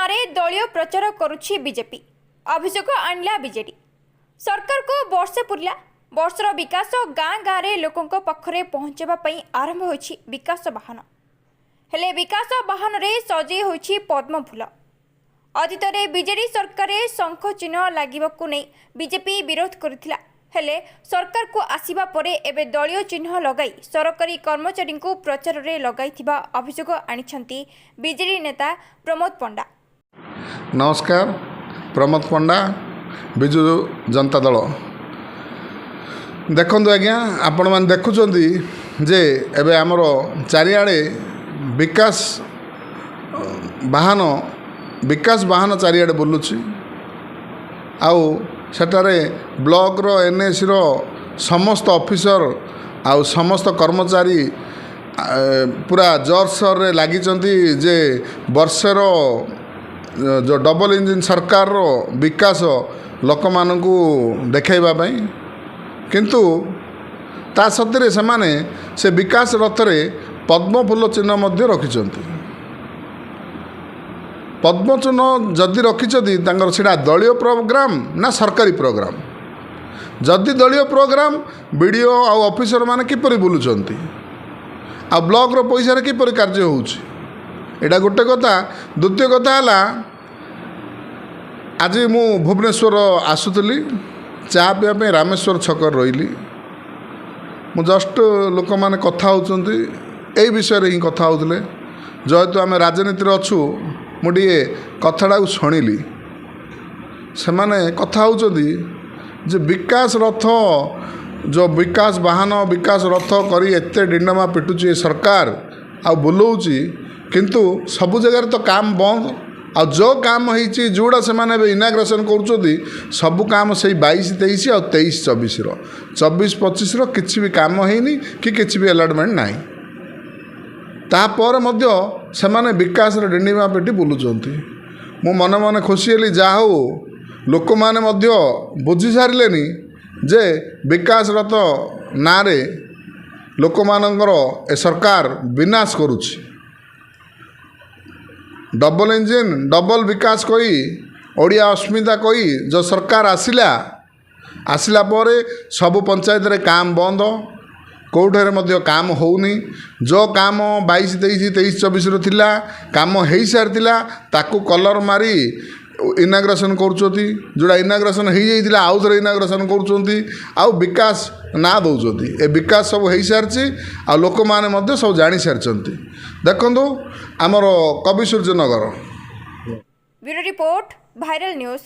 नारे दलीय प्रचार करुछि बीजेपी अभियोग आणला बीजेडी सरकार को वर्षे पुरला वर्षर विकास गाँ गाँ रे लोकों पाखरे पहुँचवा आरंभ होइछि विकास वाहन हेले विकास वाहन रे सजे होइछि पद्म फूल अतीत रे बीजेडी सरकार शंख चिन्ह लागू नहीं बीजेपी विरोध करथिला हेले सरकार को आसीबा परे एबे दलीय चिन्ह लगाई सरकारी कर्मचारी को प्रचार रे लगाइथिबा अभियोग आनिछंती बीजेडी नेता प्रमोद पंडा। नमस्कार, प्रमोद पंडा, बिजु जनता दल। देखंतु आज्ञा, आपण मान देखुचंदी जे एबे हमरो चारिआडे विकास वाहन चारिआडे बुलुछि आउ सेटारे ब्लॉक रो एनएसी रो समस्त ऑफिसर आउ समस्त कर्मचारी पूरा जोरसोर रे लागिचंती जे वर्षर जो डबल इंजिन सरकार रो विकास लोक मानकू देखाइबा पई किंतु ता सत्य से से विकास रथरे पद्म फूल चिन्ह मध्य रखिचंती। पद्म चिन्ह जदि रखिचंती तांकर सेटा दलीय प्रोग्राम ना सरकारी प्रोग्राम। जदि दलीय प्रोग्राम बीडीओ आ ऑफिसर माने किपरि बुलुचंती आ ब्लॉक रो पैसा रे किपरि कार्य होउची एटा गोटे कथा। द्वितीय कथा हला, आज मु भुवनेश्वर आसुतली चा पिया पे रामेश्वर छकर रही मु जस्ट लोक माने कथा होचंती एई विषय रे ही कथा होतले जेहेतु आम राजनीति अच्छु मुझे कथाटा शुणिली से माने कथा होचंती जे विकास रथ जो विकास वाहन विकास रथ करी एते डिंडमा पिटुची सरकार आ बुलाऊँची किंतु सबु जगह तो काम बंद आ जो काम होइची जोड़ा से माने इनाग्रेसन करुचंती सबु काम से 22-23 और 23-24 24-25 किसी भी काम होइनी कि किसी भी अलॉटमेंट नहीं तापर मध्य से माने विकास डिंडीमा पेटी बुलुचंती। मु मन मन खुशी हेली जा हो लोक माने मध्य बुझी सारिलेनी जे विकास रथ नारे लोक मानकर ए सरकार विनाश करुछि। डबल इंजिन डबल विकास कही ओडिया अस्मिता कही जो सरकार आसिला परे सबु पंचायत रे काम बंद कौठे मध्य काम होउनी जो काम 22-23-24 रो थिला काम हेई सारतिला ताकू कलर मारी इनाग्रेसन करुचंती जोड़ा इनाग्रेसन हो जाइतिला आउ थरे इनाग्रेसन करुचंती आउ विकास ना दउचंती ए विकास सब हेई सारची आ लोक माने मध्य सब जानि सारचंती। देखंतु हमर कवि Suryanagar bureau report viral news.